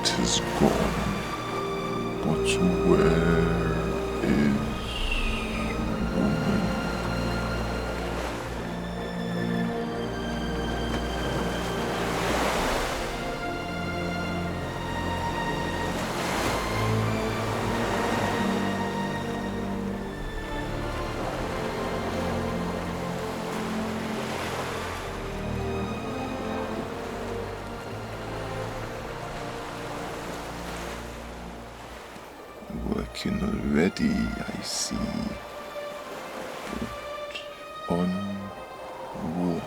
has gone, but where is woman? Working already, I see. But on what?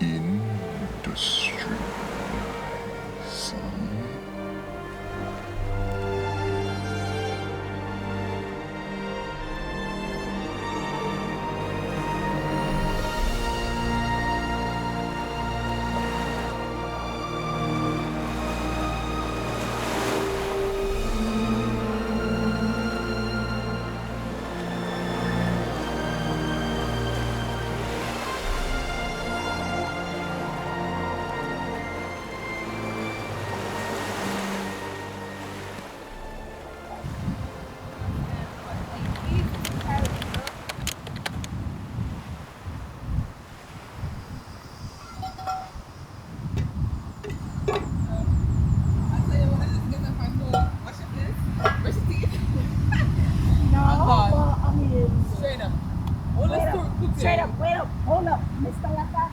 Industry, I see. Straight up, wait up, hold up, Mr. Lata.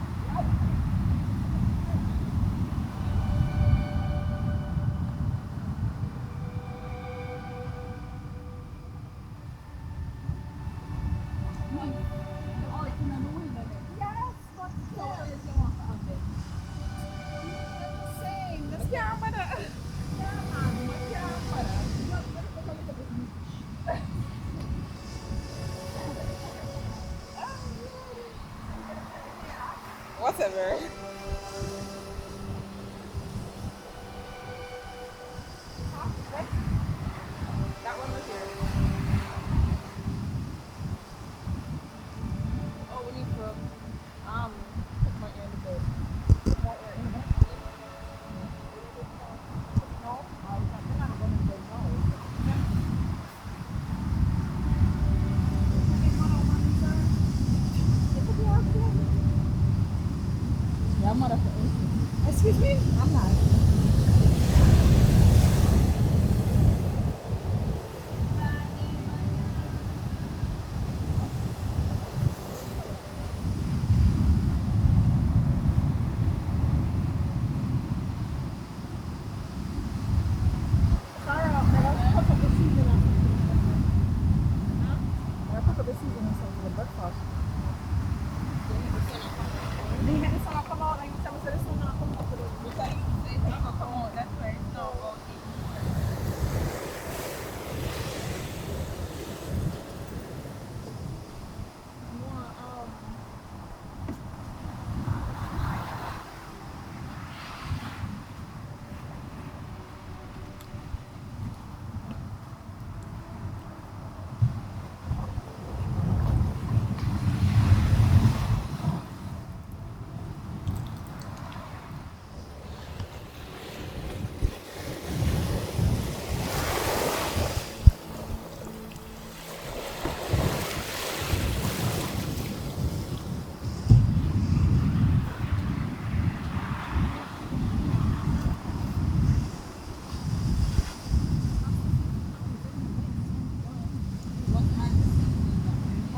Whatever. That one was here. Oh, we need to put my ear in the bed. Yeah, I'm not up for Excuse me? I'm not. Sarah, I cook up the season. I cook up the season for the breakfast. Leave it, the sun will come out, like you tell me, so the sun will come out for the Come on, that's where it's not about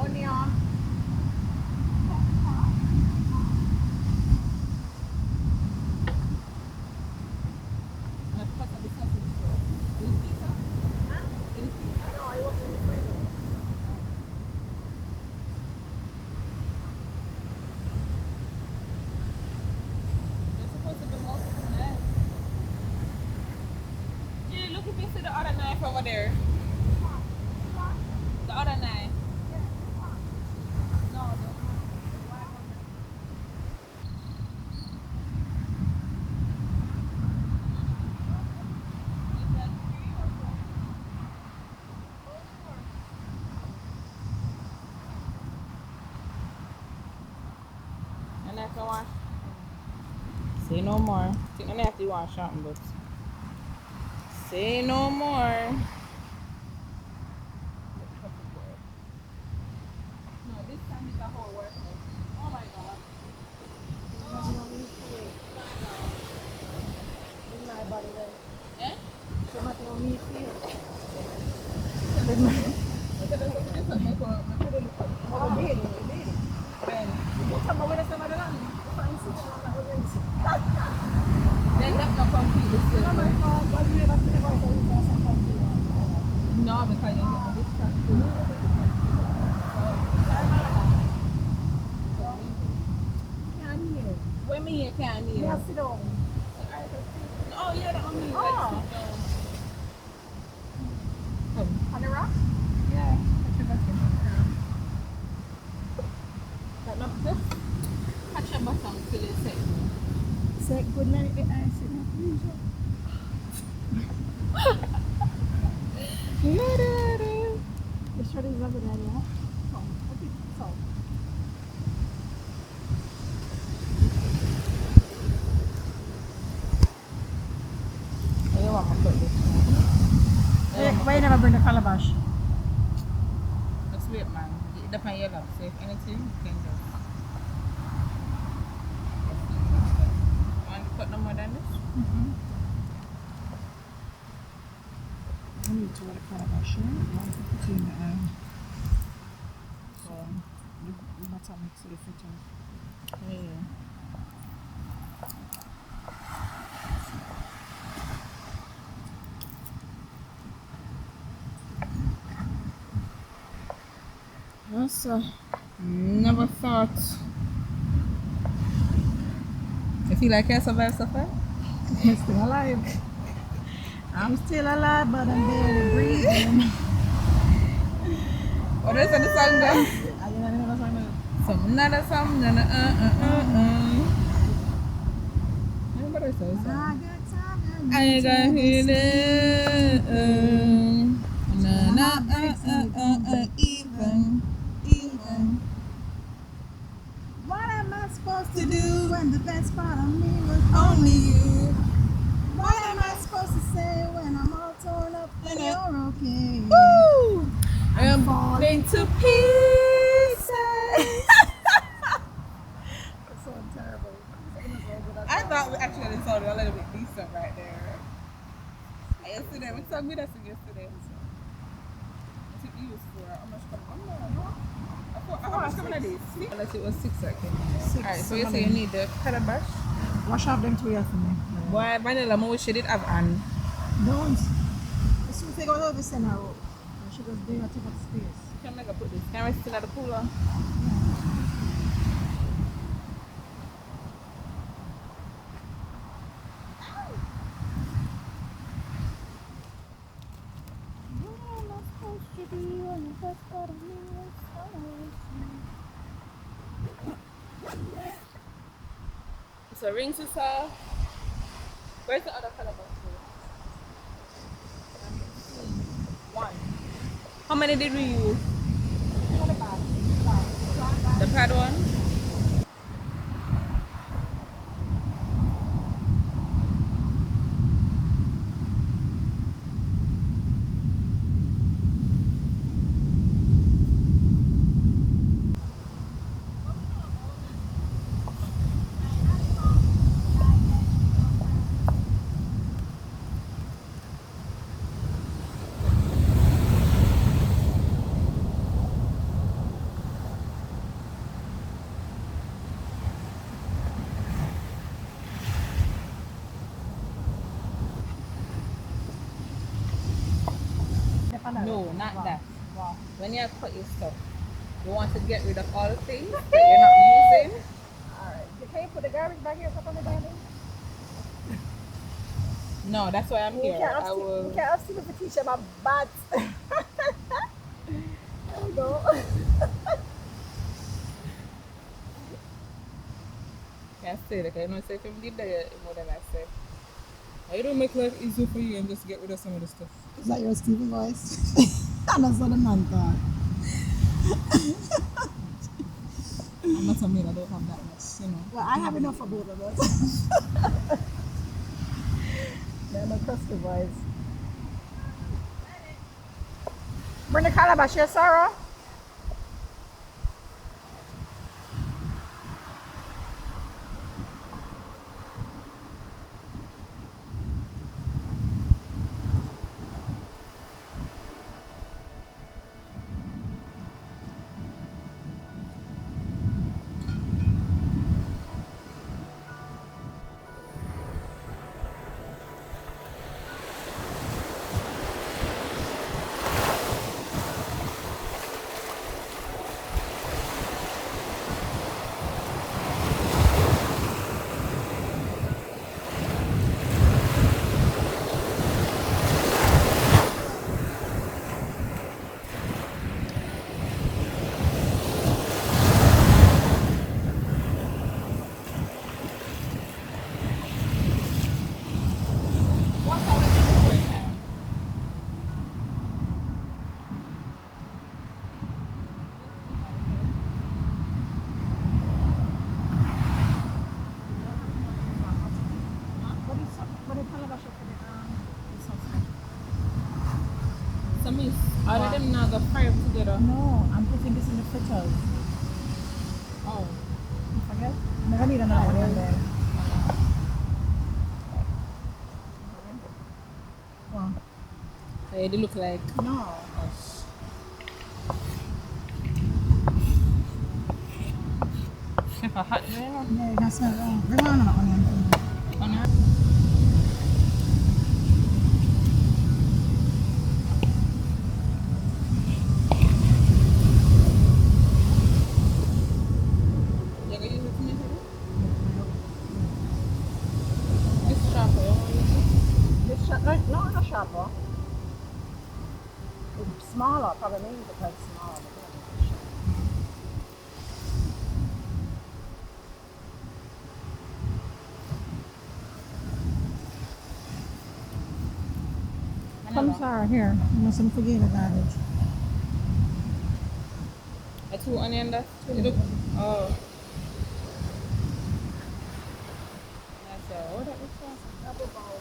onion. Look if you see the other knife over there. The other knife. No, have to wash. Say no more. I think I have to wash something, but say no more. No, this time is a whole workout. Oh my god. In my body, then. Eh? So much more meat feel. Oh, baby, baby. Sama wala sama na lang. Fancy na lang ako rin. Then that's not completely still. Sama ko, pag may mas pinagawa ko sa fancy. No, because you get distracted. Can't hear. When me here can't You hear. have to sit down. Oh yeah, that one me. Oh. On the rock? Yeah. That not this. Catch a bottom till it's set. Say good night, the ice in the freezer. The shirt is over there, yeah? So, okay, so. I don't want to put this. Why you never bring the calabash? Just wait, man. It depends on your love. So if anything, you can just. Want to put no more than this? I need to wear the calabash, yeah? I want to put in so, the butter mix it fit in. Yeah. Yes, never thought. You feel like you survived so far? I'm still alive. I'm still alive, but I'm barely breathing. What is the song then? I didn't know that's what Some another song, Everybody says so. I got time. I got feeling, even. What am I supposed to do when the best part of me was Only you. What am I supposed to say when I'm all torn up and you're okay? Woo! I'm falling to pieces. That's so terrible. I thought we actually sounded a little bit decent right there. Yesterday, we sang with us yesterday. I think you was for how much coming? How much coming at this? Unless it was 6 seconds. 6, Alright, so you 7. say you need the calabash. Wash off them 2 years for me. Boy, vanilla, I wish she did have an. Don't. As soon as they go over the center road, she goes there to take up space. Can I put this? Can I still at the cooler? What am I supposed to do when the best part of me was So ring to saw. Where's the other calabash? One. How many did we use? The pad one? No, not that. When you cut your stuff, you want to get rid of all the things that you're not using. Alright. Can you put the garbage back here on the dining? No, that's why I'm You here. can't I will. You can't see the teacher my bad. There we go. Can't say that. I know say if you did that more than I said. I don't make life easier for you and just get rid of some of the stuff. Is that your Stevie voice? And that's what the man thought. I'm not a maid, I don't have that much, you know. Well, I have enough for both of us. They're my customers. Bring the calabash here, Sarah. What the calabash for the So miss, all of them now got fire together. No, I'm putting this in the fritters. Oh. You forget? I'm gonna need another one there. Well, They look like no. Chef a hot there, you know. Yeah, that's not wrong. Bring on an onion. On her. You gonna use it to make it? This chopper, you want to use it? This no, not sharper. It's smaller, probably means because it's smaller. But not sharp. Come, Sarah, here. You mustn't forget the garbage. A 2 onion that? You look. Oh. That's what that looks like. Double bowl.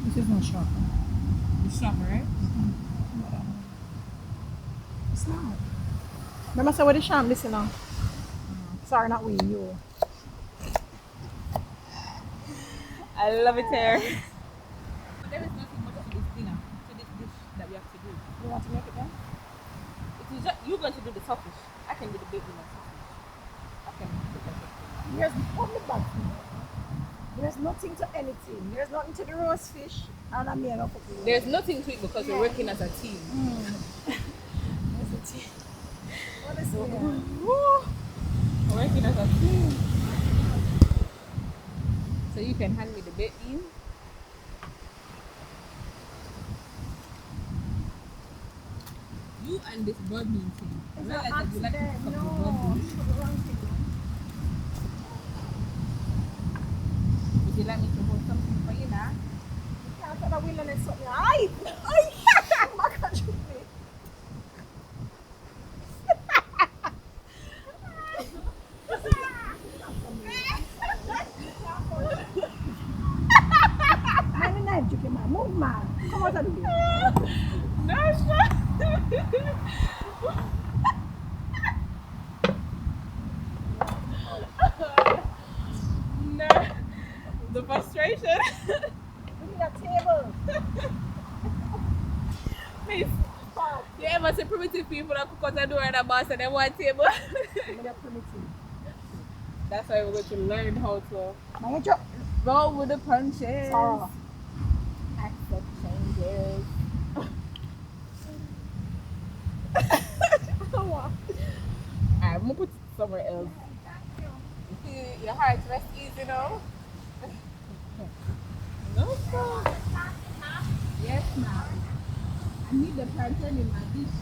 This is not sharper. It's sharper, right? It's not. Remember, say what the sham listen now. Sorry, not we, you. I love it here. But there is nothing much to this dinner, to this dish that we have to do. You want to make it then? It is just, you're going to do the toughish. I can do the bacon and sausage. I can do the There's only bad thing. There's nothing to anything. There's nothing to the roast fish. And I'm here for you. There's nothing to it because we're working as a team. There's a tea. What is it? Woo! We're working as a team. So you can hand me the bacon. You and this board meeting. I It's realize an that you like to accident. cook the No, board. you put the wrong thing. Would you like me to hold something for you now? You can't put the wilderness something. Ay! Ay! My country. Man, the knife juke, man. Move, man. Come out of here. No, sir. No. The frustration. We need a table. Miss, you ever see primitive people that cook out the door and a boss and they want table? We need a primitive. That's why we're going to learn how to Man, you drop. roll with the punches. Sarah. Accept changes. I'm gonna put it somewhere else. You see, your heart rest easy now. No, sir. Yes, ma'am. I need the plantain in my dish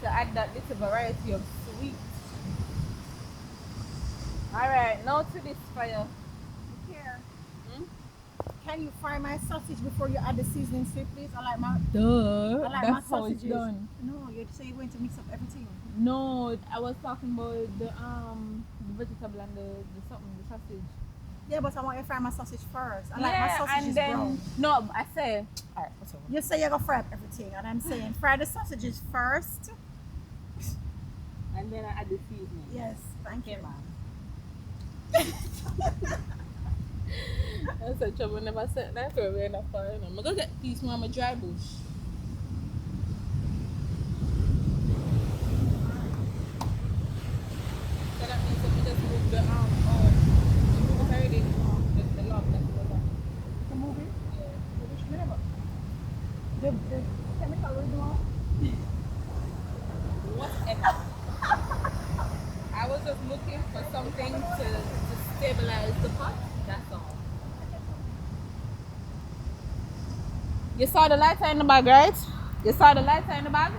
to add that little variety of sweet. Alright, now to this fire. Here. Hmm? can you fry my sausage before you add the seasoning sweet, please? I like my Duh. I like That's my how it's sausages. done. No, you say you're going to mix up everything. No, I was talking about the vegetable and the something, the sausage. Yeah, but I want you to fry my sausage first. I like my sausages brown. no, I say alright, what's over? You say you're gonna fry up everything, and I'm saying fry the sausages first. And then I add the seasoning. Yes, thank you. I said trouble never said that for me enough fire. I'm gonna get these mama dry bush. So that means that we just move the move it already. The log that's over. The movie? Yeah. Which minute? The chemical removal? Whatever. I was just looking for something to stabilize the pot. That's all. You saw the lighter in the bag, right? You saw the lighter in the bag?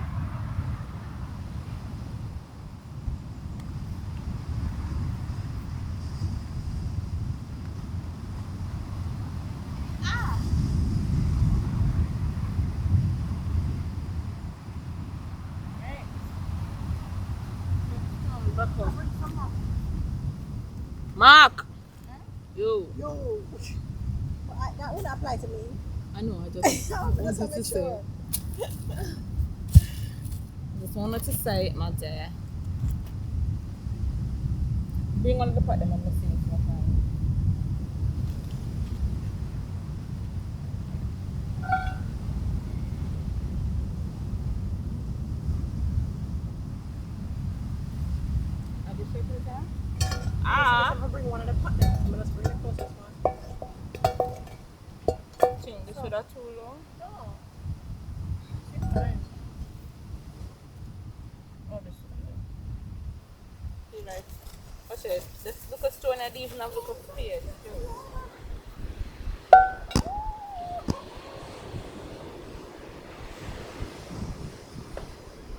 Mark! You. Yo. That wouldn't apply to me. I know, I just I was wanted to say sure. it. Just wanted to say it, my dear. Bring one of the pot them on the sink. Have you shaken it down? I'm gonna bring one of the pot then. I'm gonna just bring the closest one. Think this would have too long? No. It's fine. Oh, this is right. What's it? Let's look at stone and even have look at spade.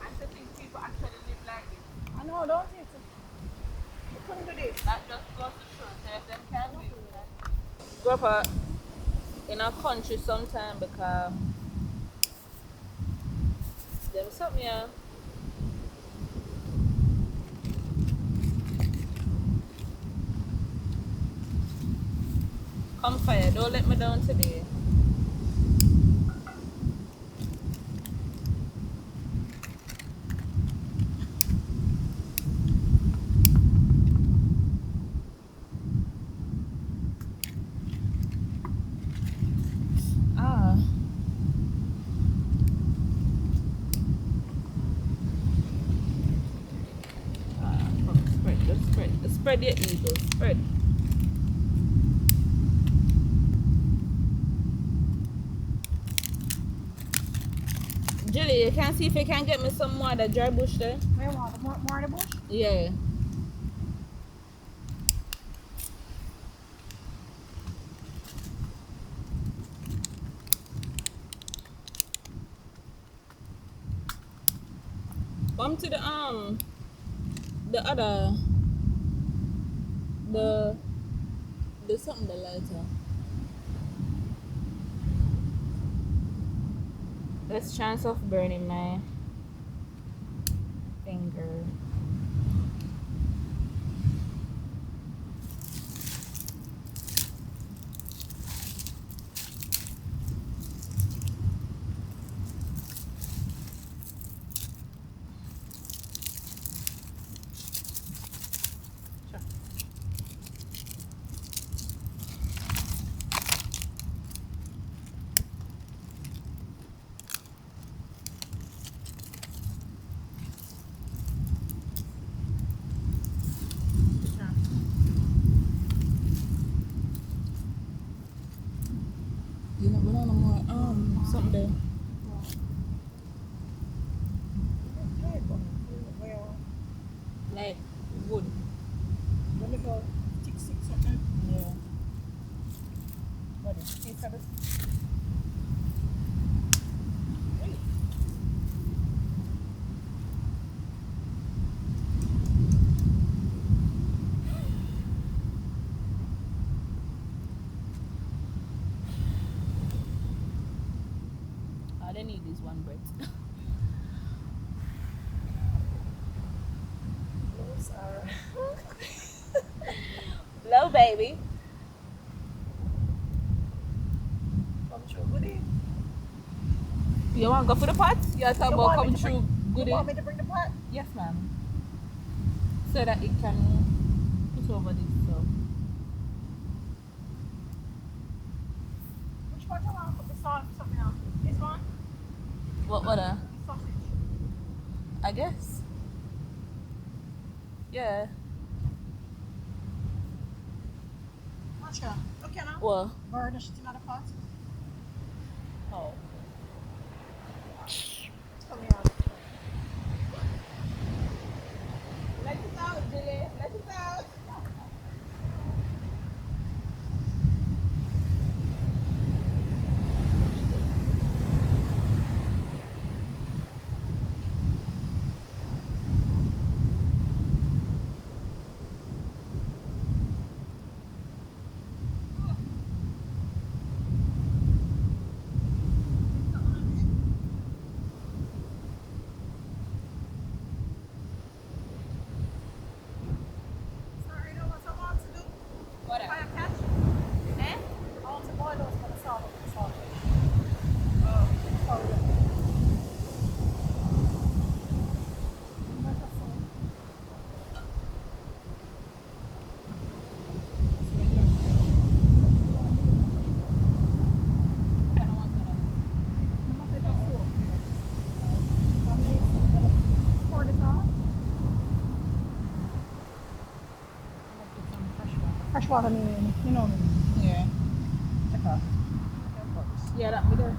I still think people actually live like this. I know, don't you? You couldn't do this. That just goes to show that them can do that. Grow up in a country sometime because them something here. Come fire, don't let me down today. Spread your eagle, spread. Julie, you can see if you can get me some more of the dry bush there. Where want more of the bush? Yeah. Come to the other the something the lighter. Less chance of burning my finger. You know, we don't know more something there. Well, Like wood. let me go tick six something. Yeah. What is it? baby. Come through goodie. You want to go for the pot? You are talking You about want me coming to through good. You want me to bring the pot? Yes, ma'am. So that it can put over this stuff. Which part you want? Put the salt or something else? This one? What? The sausage. I guess. Yeah. Masha, okay now? Well. Burnish it in the pot. Oh. It's coming out. Let it out, Billy. Let it out. Sorry, you know what I want to do? What? Fire catch. Eh? I want to boil those for the salt of the sausage. Oh. Sorry. Pour this on. Fresh water, you know me. Yeah. Check out. Yeah, that be there.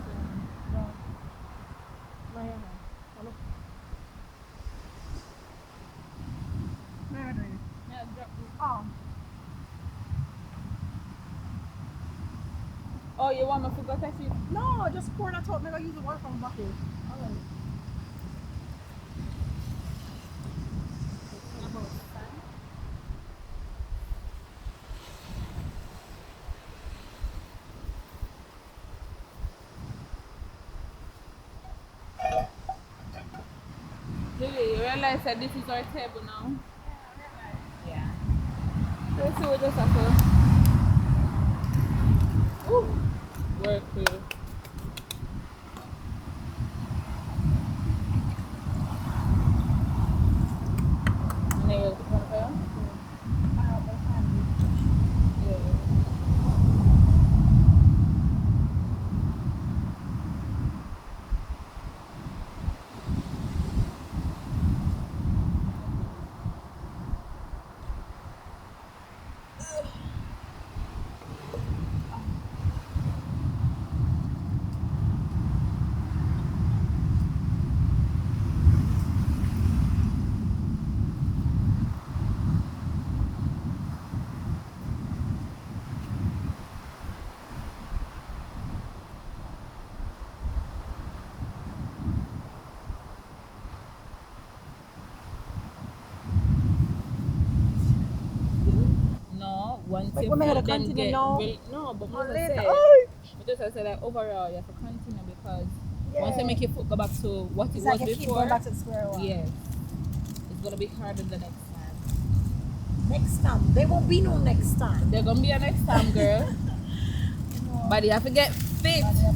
Yeah, drop it. Oh, you want me to go touch it? No, just pour that out. Maybe I use the water from the bucket. Alright. Lily, you realize that this is our table now? Yeah. Let's see what just happened. Ooh. Work here. And then you'll put it on. Yeah. No, once Like, you we may have feel to them continue get now? no, but Or we later. say, Oh! but just I say like overall you have to continue because once Yeah. you make your foot go back to what it It's was like you keep before, going back to the square one. yes, it's gonna be harder the next time. Next time. There won't be no next time. There's gonna be a next time, girl. No. But you have to get fit. But, yeah.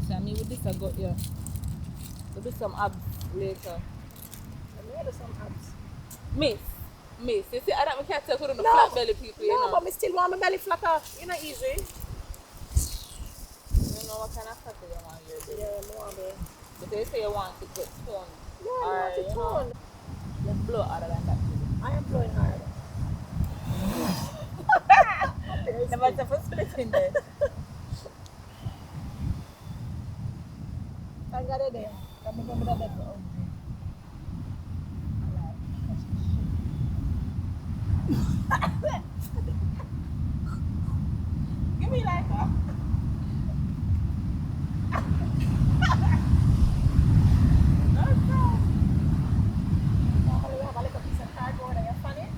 So me with this I got you. We'll do some abs later. I made some abs. Miss. You see, I don't can't take on the No. flat belly people, you No, know. but me still want my belly flat off. You know, easy. You know what kind of fat you want your belly. Yeah, more me. But they say you want it to get toned. Yeah, Or, I want you it know, toned. Let's blow harder than that. I am blowing hard. Never to split in there. I got it there. Come and go with that. Give me like that. Normally we have a little piece of cardboard and you fan it.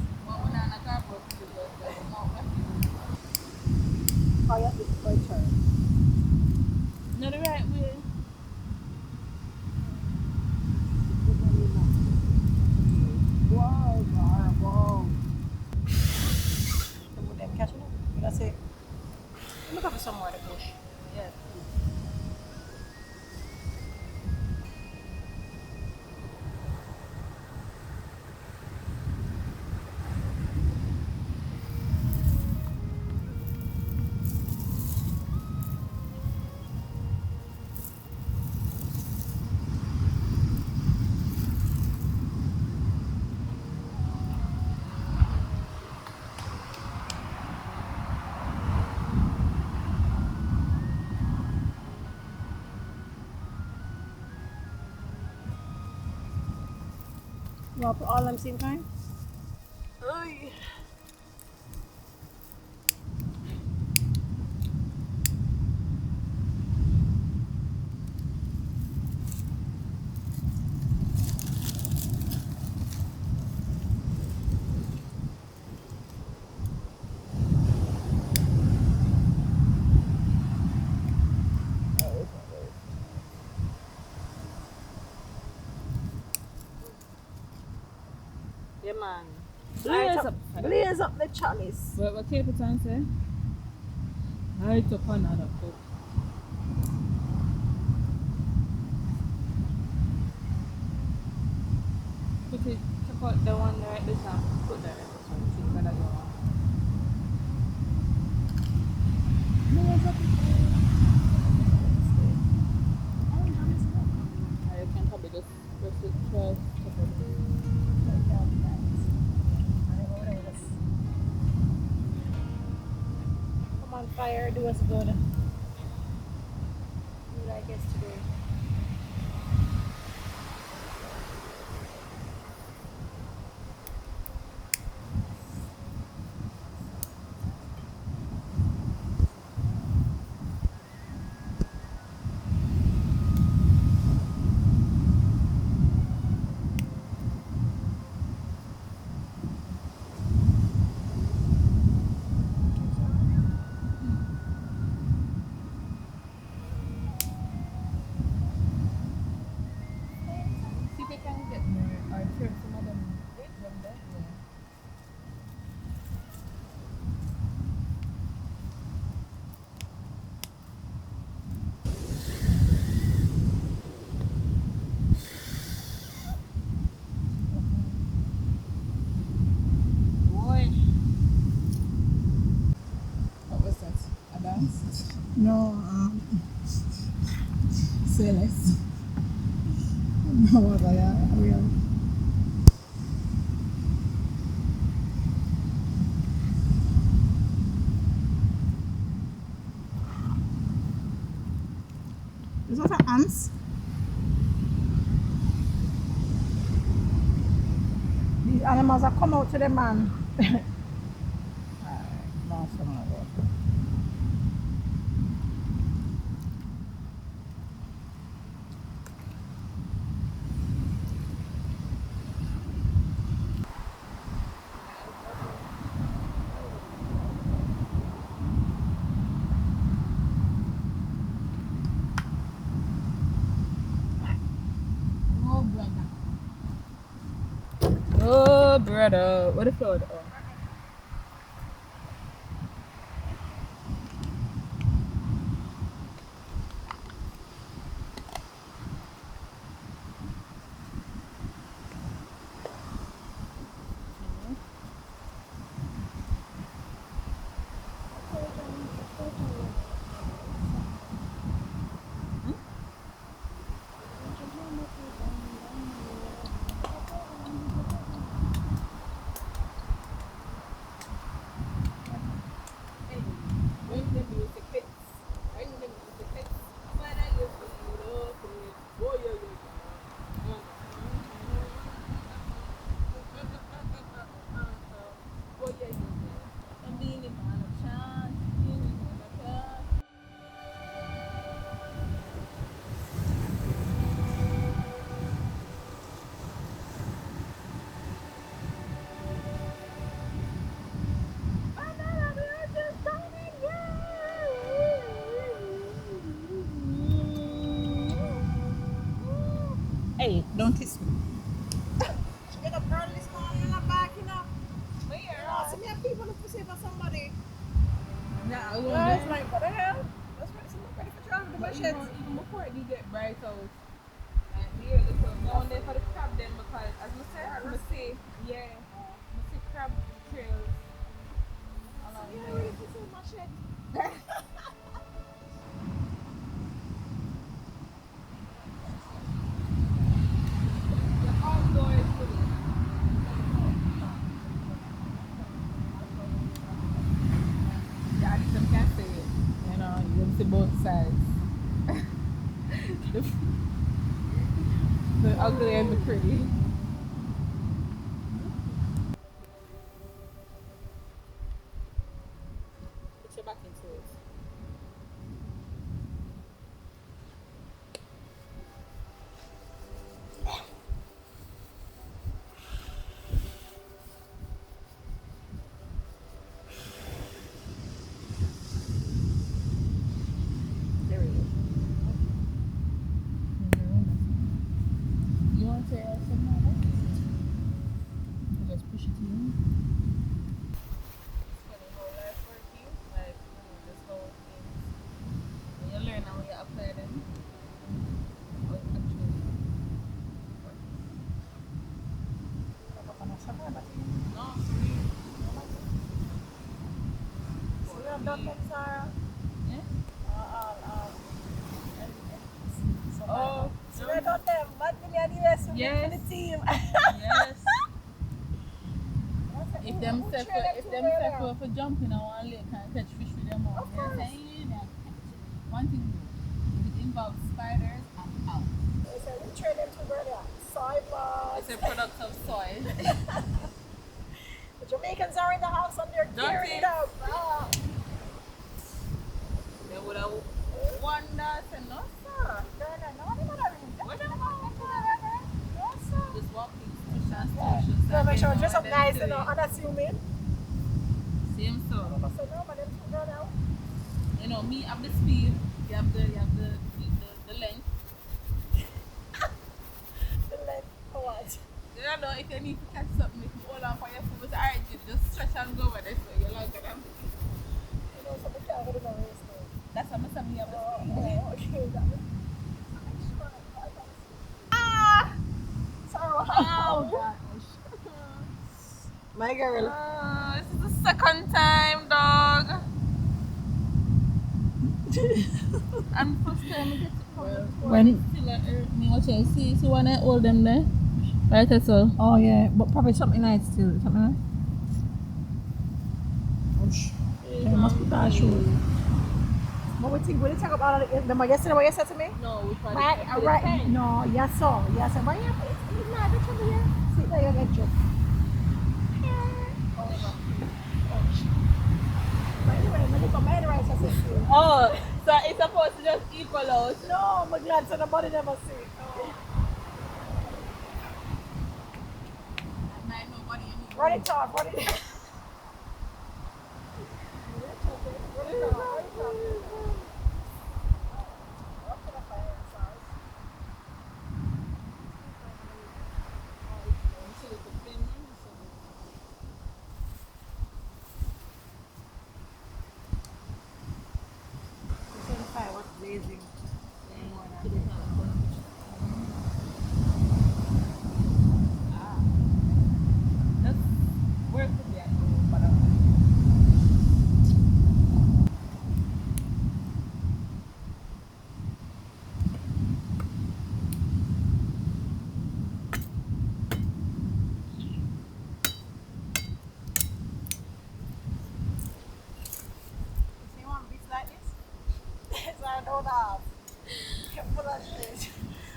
Oh, yeah, it's for turn. No, the right way. know, put all them same kind. Yeah, man. Blaze up the chalice. What Cape Town say? Light up another cup. Put it, check out the one right this time. Put that right this one. See whether you want. Or you can probably just press it first. Come on, fire, do us good. Do what I guess to do. See if you can get more or trim some of them there. Yeah. Boy. What was that? A dance? No, Say less. no, what I will. Is that an ants? These animals have come out to the man. No, some of them. Oh, brother. Oh, brother. What the flood? Oh. Hey, don't kiss me. Get up early this morning and I'm back, you know. See me have people look to see for somebody. Nah, I Yeah, it's like, what the hell? Let's ready for travel to my shit. even before it did get bright out, like here, little down there for the crab then because as I said, I see, yeah, I see crab trails along Yeah, there. ready to see my shit. The outdoors too. Yeah, some can see it. You know, you can see both sides. the ugly and the pretty. have done them, Sarah? Yeah? Oh, so they done them. But millionaires will Yes. for the team. Yes. If them Who say train them if to them where say they are? for jumping on one lake and catch fish with them all, Of they're course. saying yeah, one thing if it involves spiders, I'm out. They say, we train them to where they are. Cyber. It's a product of soil. The Jamaicans are in the house and they're Don't tearing it? it up. Ah. They would have wondered and no sir. No, they don't have any. What am I? No, sir. Just walking fish and Yeah. stations. So make sure dress up nice, you know, unassuming. Same so. I say, no, but them two girls out. You know, me have the speed, you have the length. The leg for what? You don't know if you need to catch something, if you hold on for your foot, but alright, you just stretch and go over there so you're longer than me. You know, so we can't go to the race now. That's how much me have the Oh, speed. okay. That was- Ah! Sorry, Oh, wow. gosh. My girl. This is the second time, dog. And first time I get to come When- still me watch it. See when I hold them there? Right, that's all. Oh yeah, but probably something nice still. Something nice. Okay, must be that sure. What we think? What do you talk about? Remember yesterday what you said to me? No, we probably Right, can't right. put it in. No, yes, sir. Yes, sir. But yeah, it's not the trouble here. See, there you get you. But anyway, when you come by the rice, I said, see. Oh, so it's supposed to just equal out. No, I'm glad so nobody never see it. Might nobody anymore. Run it off, run it off. You want beats like this? So I don't have. You can put on stage.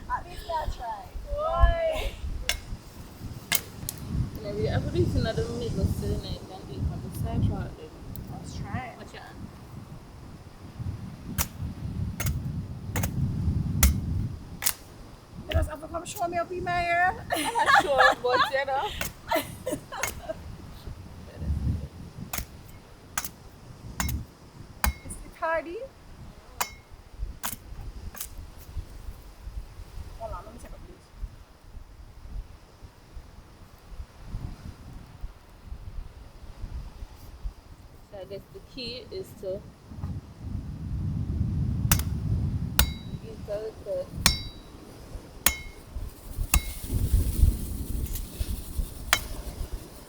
At least I try. Why? Maybe I put it in the middle so then I can eat from the side part then. Let's try it. Watch your hand. You just have to come show me up in my ear. I'm not sure, but you know. It's hardy. Hold on, let me check up this. So I guess the key is to use the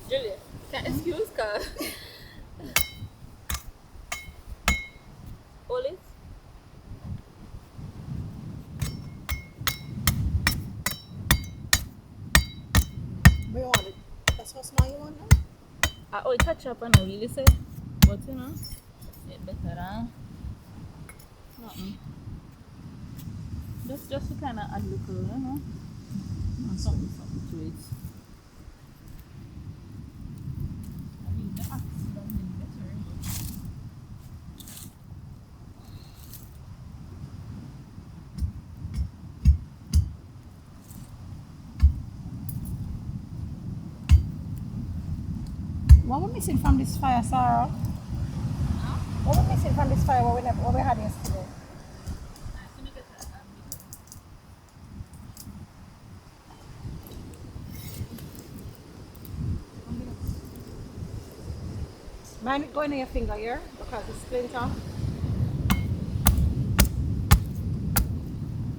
Julia, can excuse ka? Hold it. Where you want it? That's how small you want now? Oh, it catch up and I really say, but you know, it better than nothing. Just to kind of add little, you know, and something to it. I mean, the axe don't make better. What we're missing from this fire, Sarah? What we're missing from this fire what we had yesterday? Mind it going in your finger here because it's splinter. I'm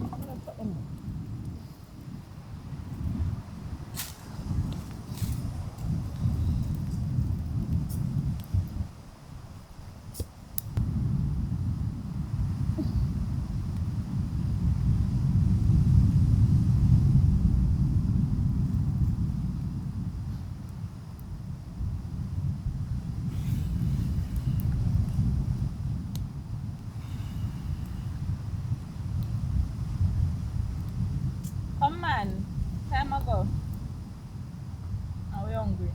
gonna put them. hungry.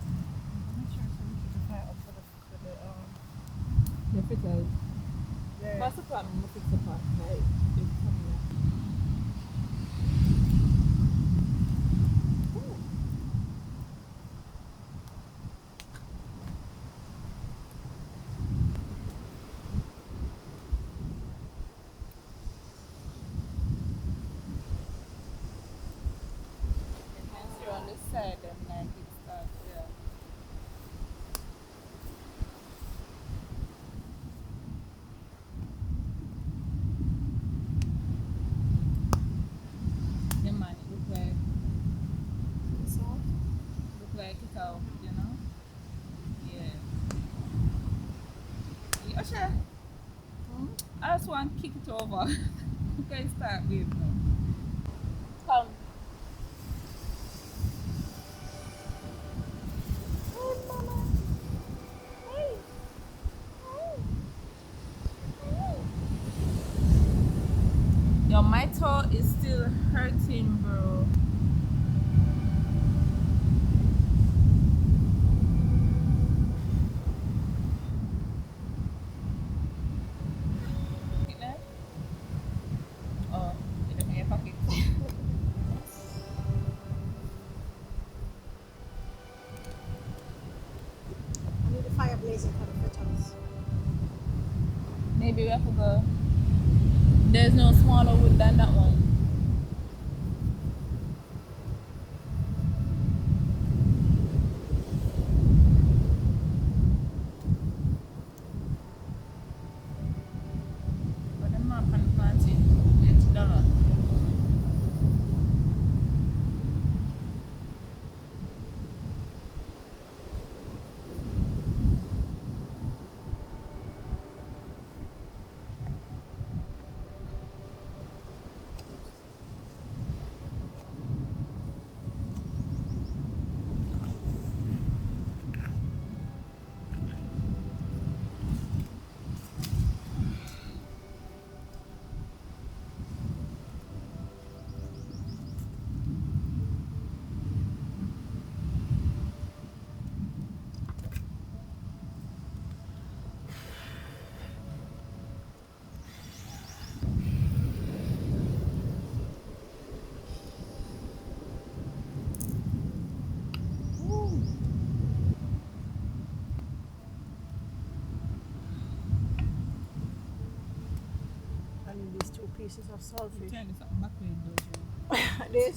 I'm not sure if we keep the fire up for the The fritters. yeah. Mas o prato não fica separado, né? It's something like- Once you're on this side, then like it starts, yeah. Yeah, man, it So look like it out, you know? Yeah. Yeah, sure. I just want to kick it over. Okay, start with now. Come. hey mama. Hey. Yo, my toe is still hurting, bro. Oh, it's in your pocket. I need the fire blazing for the fritters. Maybe we have to go. There's no smaller wood than that one. But the map and party, $8. I need these 2 pieces of saltfish. Turn this up back way, though. This.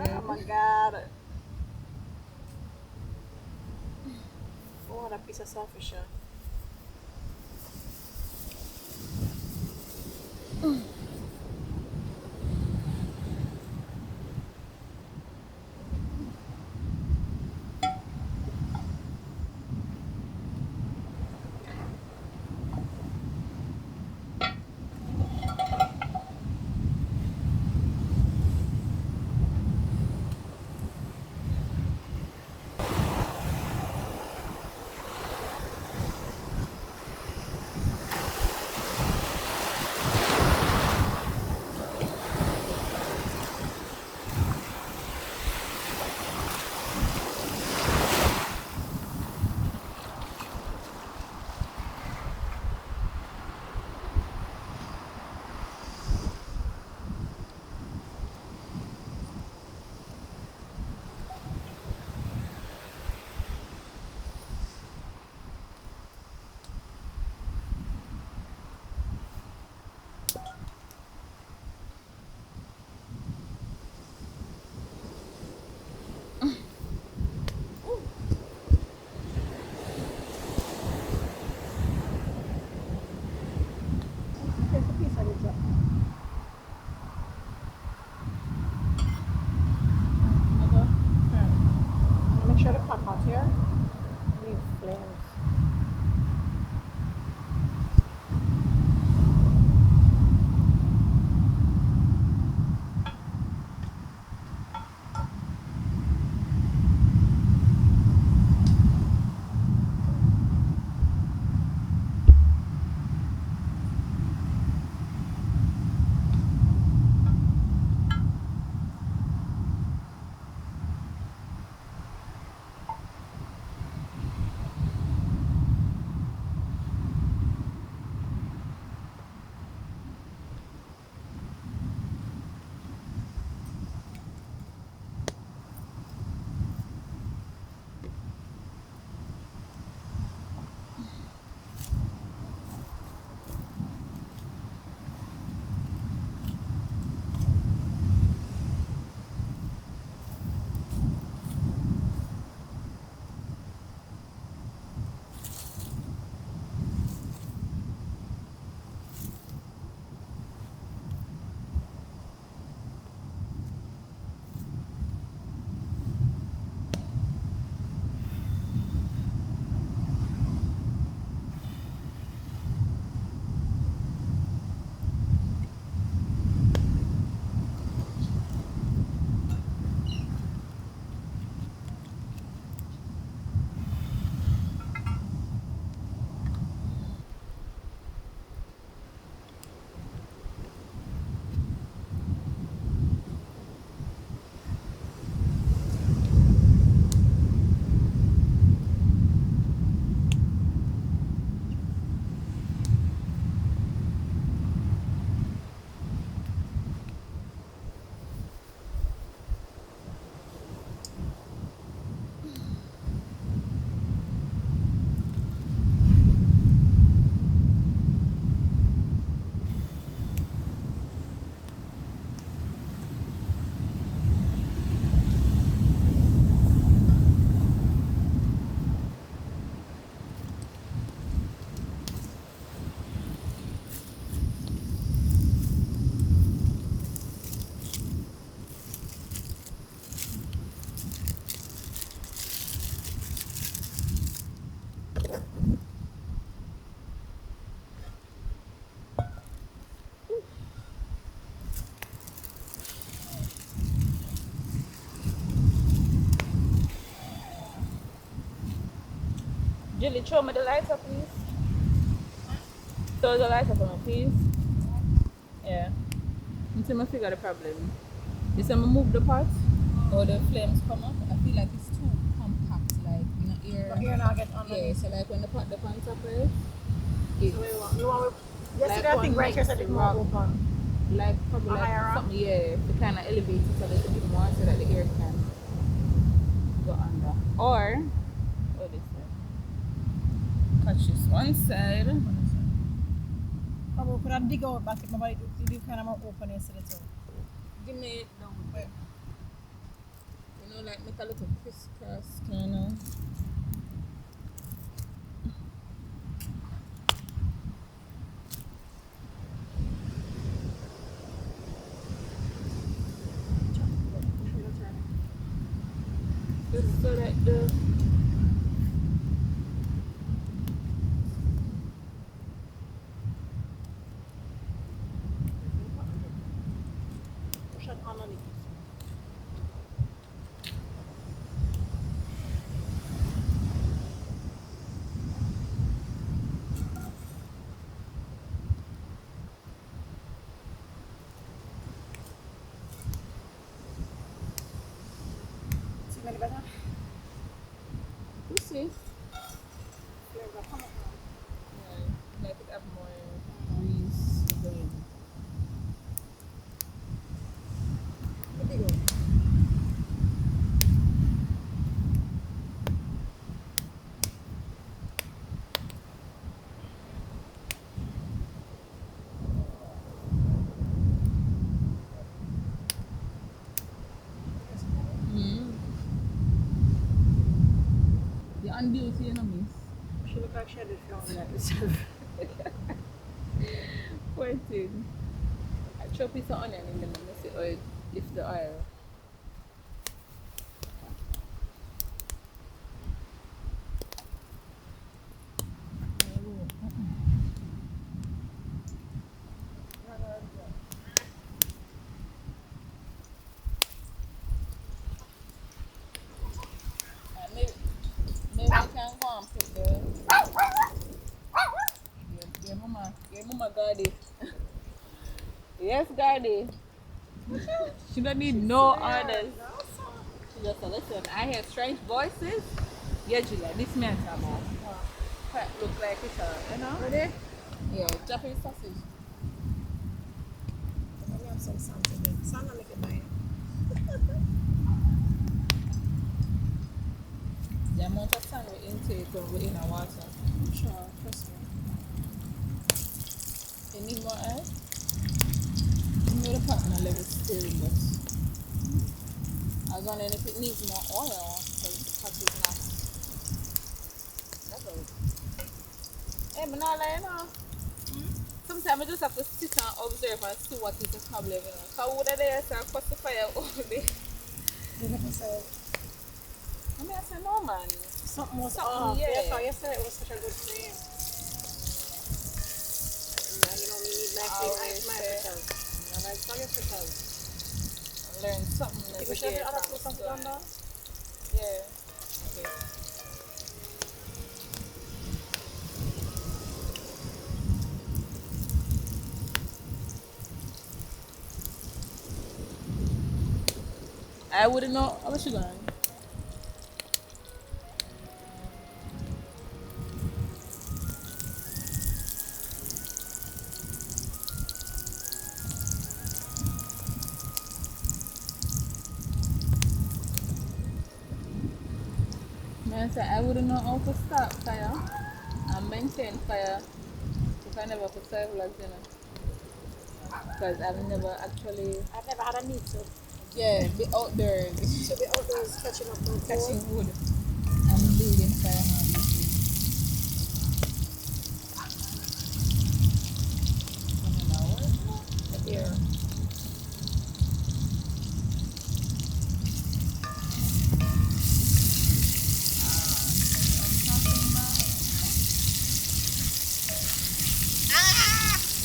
Oh my god. Oh, what a piece of saltfish. Julie, show me the lighter, please. Throw the lighter for me, please. Yeah. Until I figure the problem. You see me move the pot, or the flames come up. I feel like it's too compact, like in the air. But here now get Yeah, underneath. so like when the pot on top of it, it's So you want yesterday Like I think one right here said next it more rock. open. like probably A like higher up? something, yeah, to kind of elevate it a little bit more so that the air can go under. Or, what is it? Catch this one side. Probably we could have dig out back if nobody do kind of more open yesterday too. Give me it down with it. You know, like make a little crisscross kind of. Just so that the Push it underneath. See any better? we'll see. Flavor come up now. Yeah, make it have more breeze going. Let me go. Mm. You're on duty, you know, miss. She look like she had it filmed like herself. Poor thing. I chop piece of onion in the middle, see oil, lift the oil. Maybe I can go and put the your mama got it. Yes, Gardy. She don't need no orders. She just said, listen, I hear strange voices. Yeah, Julia, this man come on. Quite look like it's you know? Ready? Yeah, Japanese sausage. Let me have some sand today. Sand will make it mine. The amount of sand we intake when we're in our water. Sure, trust me. You need more oil? You know the pot in a level still, but I was wondering if it needs more oil because the pot is not. That's all. Hey, but not like, you know. Sometimes I just have to sit and observe and see what is the problem, you know. So would I there say cut the fire all day? You never said I mean, I say no, man. something was Something, off. yeah. Yeah, so yesterday it was such a good stream. Yeah, you know, me need my Always my say. fritters. You know, like some your fritters. Learn something You every should day have other from two something school. done though. Yeah. Okay. I wouldn't know. How much you going? Man, say I wouldn't know how to start fire and maintain fire if I never put survival you know. Because I've never actually, I've never had a need to. yeah, be out there To be outdoors catching up with catching cold. wood and building fire and all these things. Here.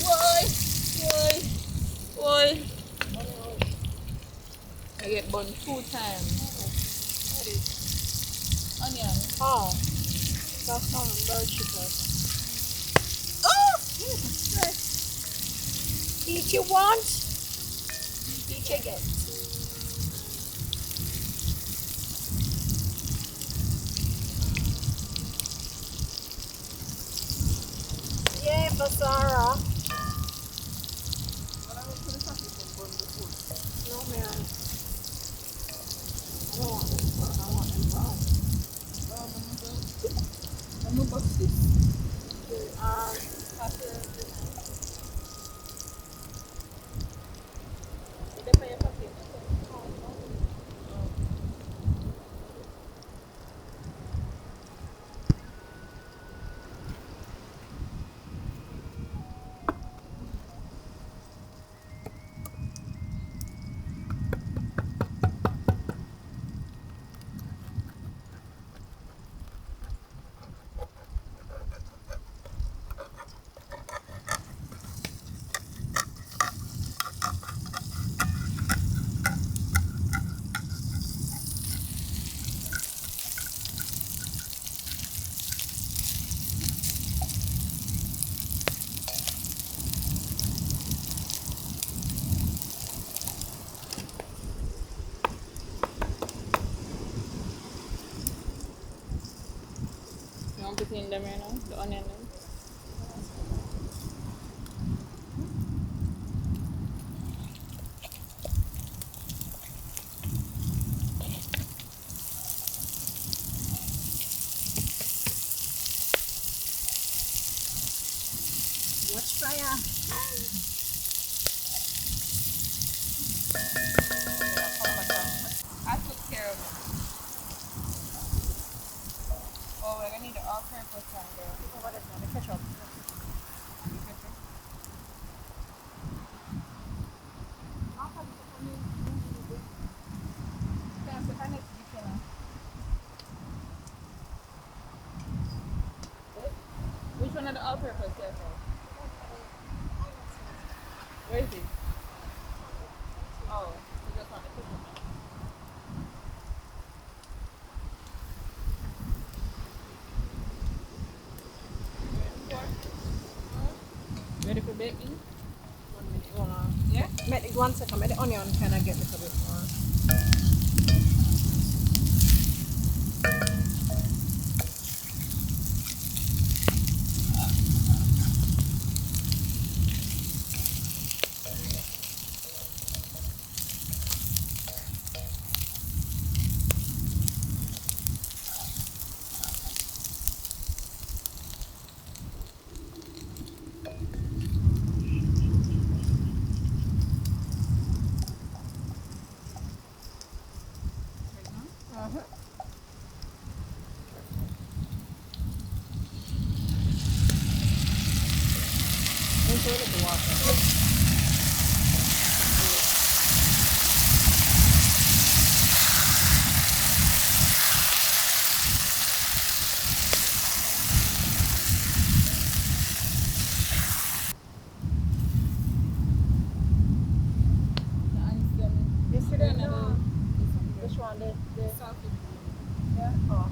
Why? Why? I get burned 2 times. Onion. Oh. That's some bird chicken. Oh! Eat you want? Eat you get. Yeah, Basara. But I will put the sausage and bun before. No, man. I don't want this part. I want them brown. I'm gonna bust this. You want to put in them, you know? The onion them. Watch fire. I took care of it. Oh, we're gonna need the all-purpose one, girl. What is that? The ketchup. Which one are the all-purpose ketchup? Where is it? Oh, you just want the ketchup. Ready for baking? 1 minute. Hold on. Yeah? Make it 1 second. Make the onion kind of get a little bit more. Into it with the water. Yesterday, no. Which one? The yeah. Oh.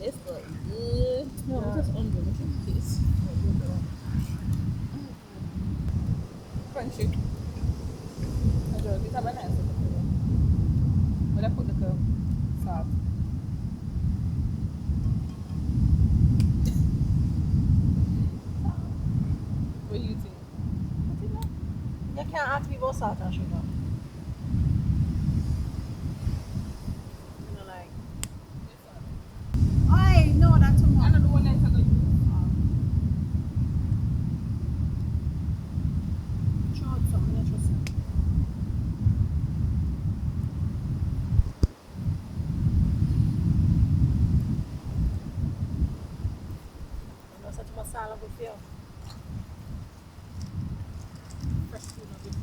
This looks good. No, Yeah. just under. Look at this. Crunchy. Enjoy. Kita banyak. I put the salt. What do you think? You can't ask me about salt and sugar. You know, like, I know that too I much. know the one that's going to use. Short some, interesting. You know, such masala good for you. Fresh food of it.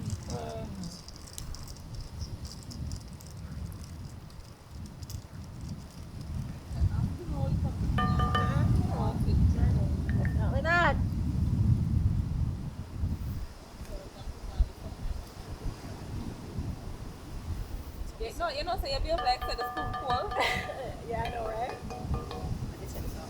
Definitely not. No, you know, so you'll be able to like set the spoon cold. Yeah, I know, right? Let me check this out.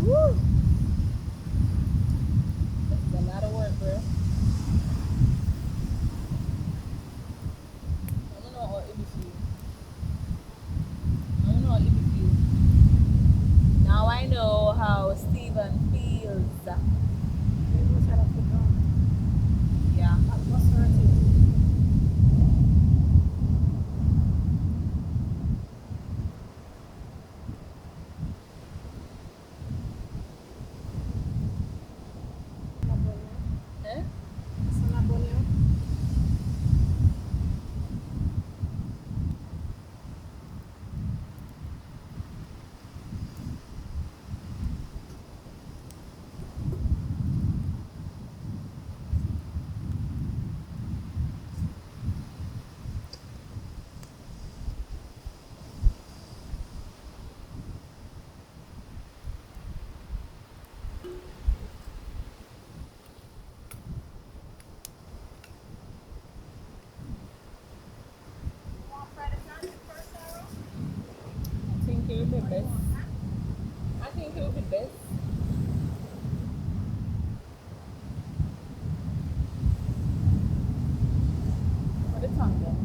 Woo! This is a lot of work, bro. I don't know how it will feel. I don't know how it will feel. Now I know how Steven feels. Maybe we should have put down. Yeah. What's her too? Eh? Salabonia. I think it would be best. I think it would be best. For the tongue then.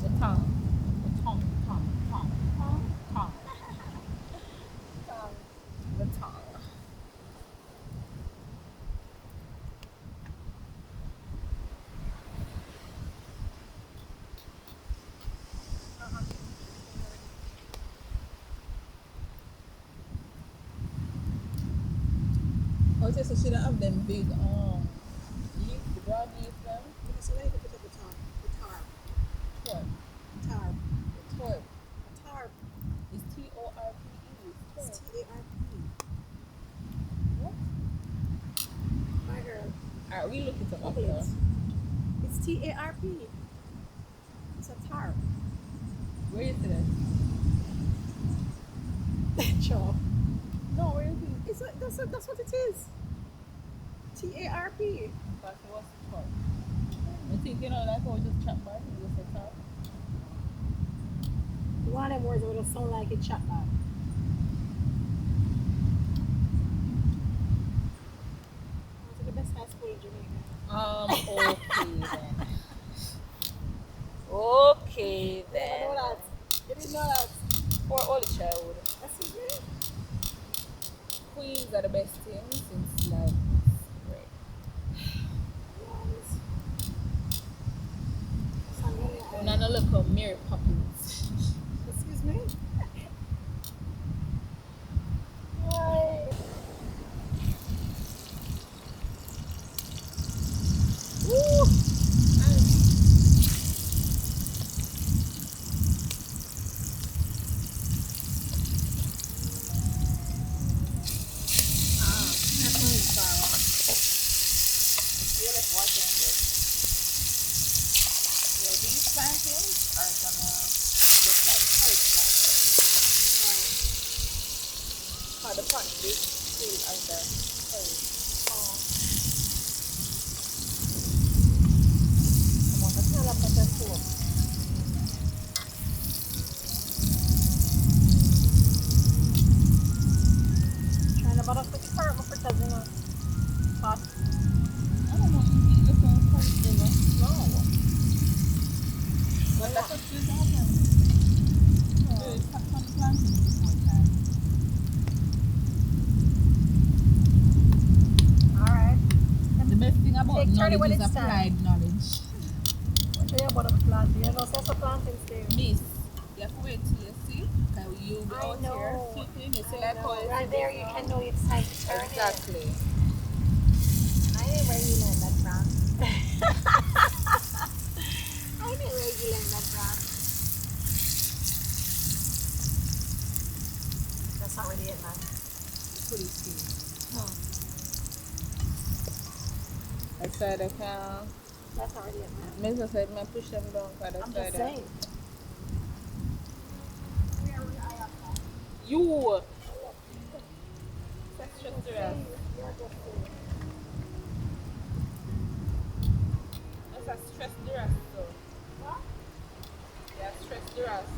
The tongue. The tongue. The tongue. Okay, so she don't have them big leaf, the broad leaf them. So where you put up the tar? The tar. Twerp. Tar. Twerp. The tar. It's T-O-R-P-E. It's Twerp. T-A-R-P. What? My girl. Alright, we look it up Google after. it. It's T-A-R-P. It's a tar. Where is it? Sure. No, where is it? That's what it is. T-A-R-P. That's what's twerp. I think, you know, like how we just chat back and just say twerp. One of them words that would sound like a chat back. What's the best high school in Jamaica? Okay then. Okay You didn't know then. that. You didn't know that. For all the child. Excuse me? Queens are the best thing since like bread. Yes. Sangria. And I know look how Mary Poppins. Excuse me? Why? Woo! water in this. Yeah, these plantains are gonna look like herb plantains. How the pot this still as the herb. Como que se la pata su. Trying to butter put the carrot for cousin. Pot. I don't know if you look on first they were slow. But that's what she's happening. It's cut on the plantains before time. Alright. The best thing about Take 30 when knowledge is it's time. applied knowledge. What do you about the plant? You know, there's a plantains there. Miss, you have to wait till you see. Can you be I out know. here flipping? You see I that know. how it's Right there, you can know it's time to turn it. Exactly. I didn't where you learned that from. I didn't where you learned that from. That's not really it, man. pretty steep. I said I can. That's not really it, man. Mr. said, "Man, push them down for the I'm side." just saying. You. That's just the rest. You're just saying. That's a stress the rest, though. What? Yeah, stress the rest.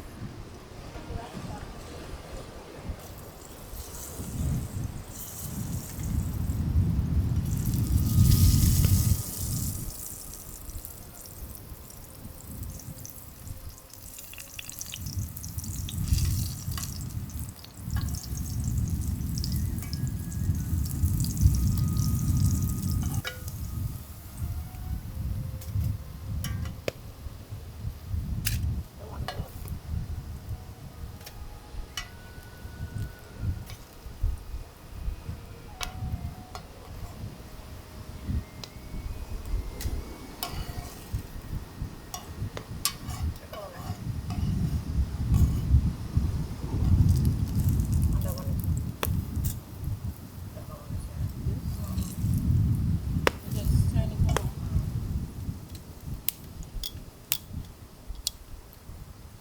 Just turn it over.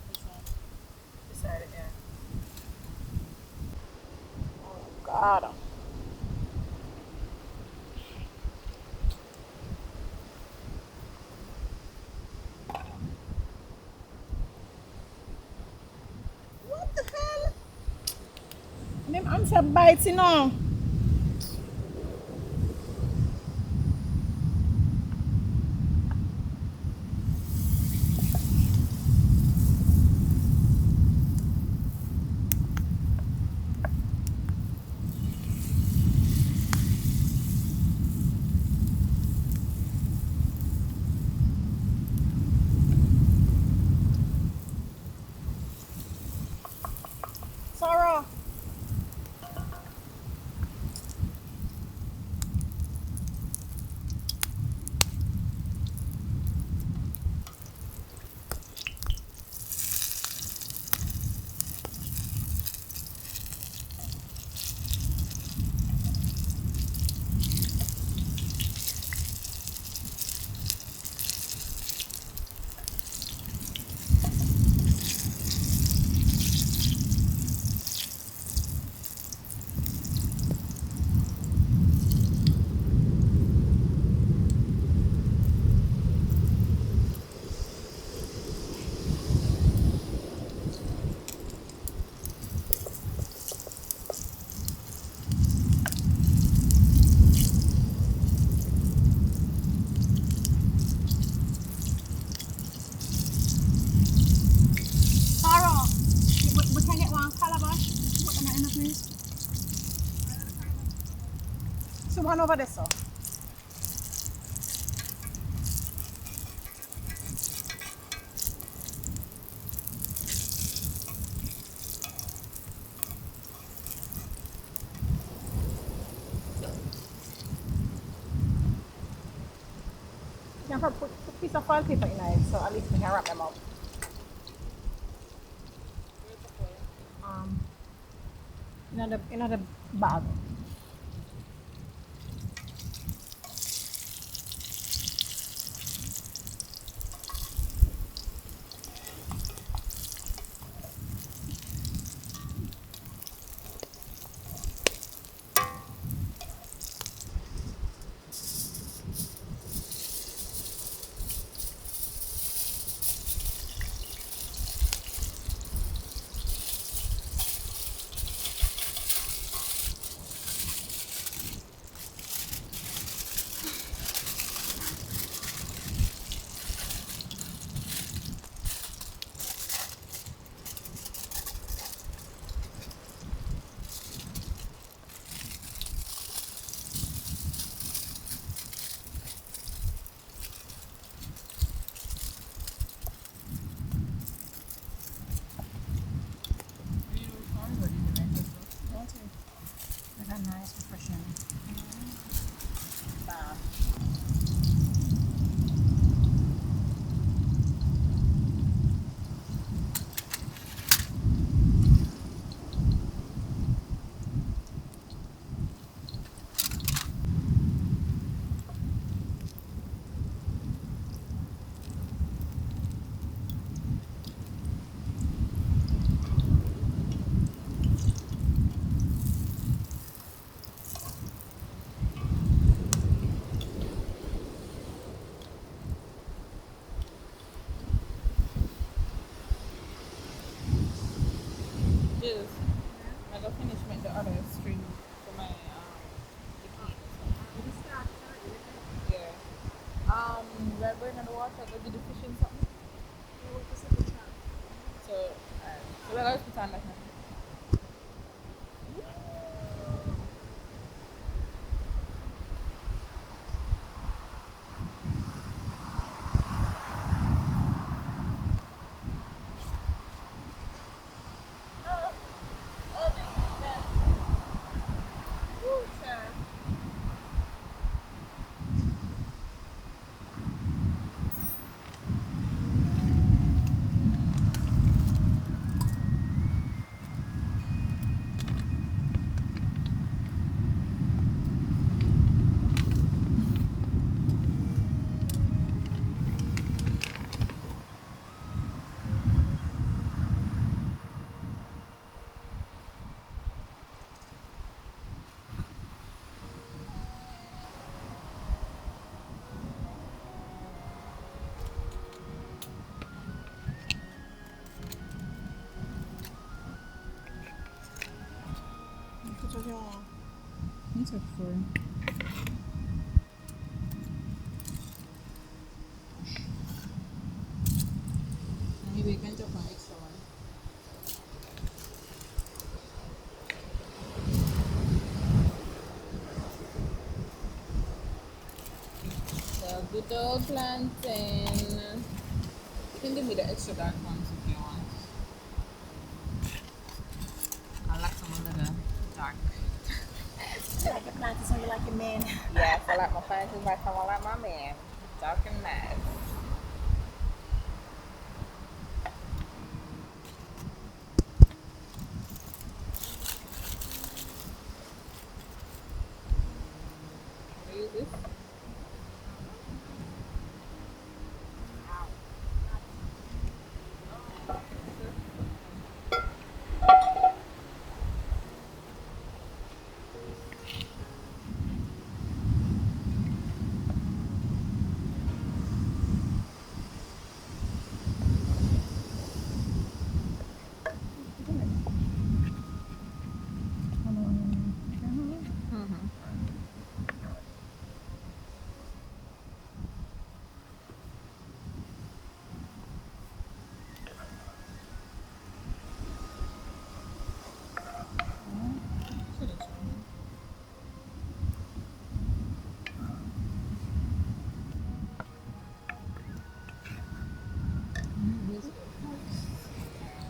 Which one? Beside it, yeah. God. What the hell? Them ants are biting now. Sarah. Sarah. We can get one calabash. Put them in the please. So one over there, sir. You can put a piece of foil paper in it, so at least we can wrap them up. In the bag. in the water, go do the fishing something. So, so we're going to put on that now. It's a four. Maybe we can take an extra one. So good old plantain. You can give me the extra dark ones if you want. I like some of the dark. Like a plant is only like a man. Yes, I like my plantains like someone like my man. Dark and nice. Can we use this?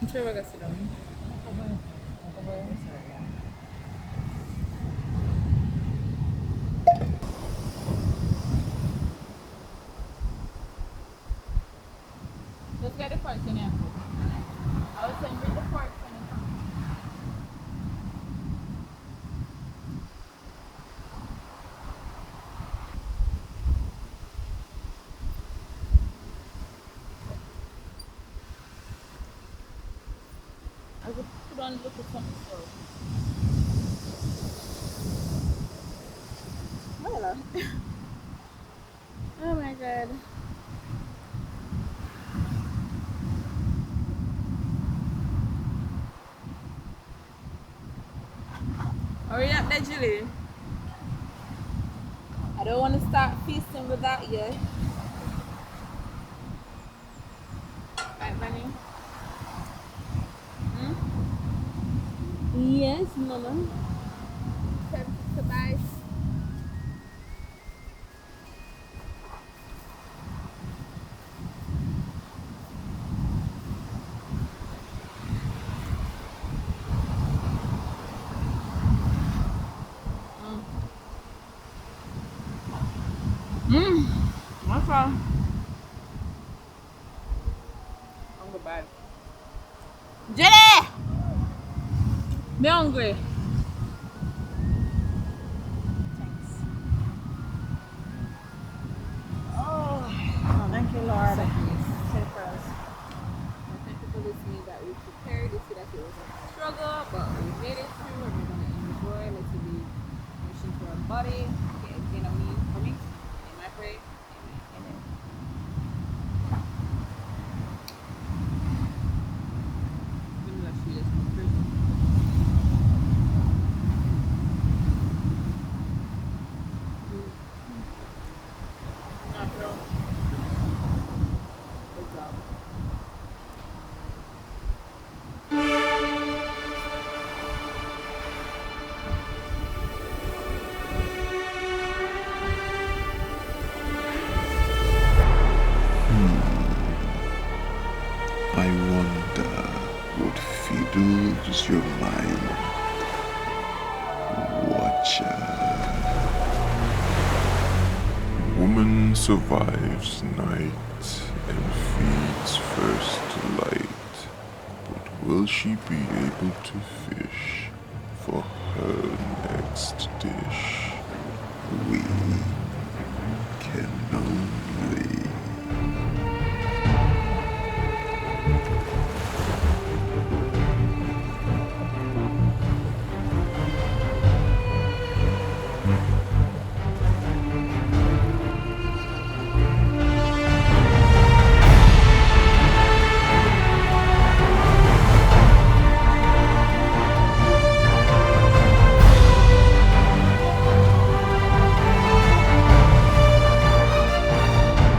I'm sure we're gonna sit down. Let's get the forks in here. I was saying bring the forks in here. I could put on look at something so. Hello. Oh my god. Hurry up there, Julie. I don't want to start feasting without you. Right, Bunny? Yes, Mama. Tobias. What's wrong? I'm go bad. Jenny! Be hungry. Thanks. Oh, thank you, Lord. Say for us. Thank you for listening that we prepared. You see that it was a struggle, but we made it through and we're going to enjoy. Let's be nourishing to our body. Okay, again, I mean, for me, in my pray. Amen. Give me that shit, that's my prayer. Not wrong. Jemima, watcher. Woman survives night and feeds first light, but will she be able to fish for her next dish?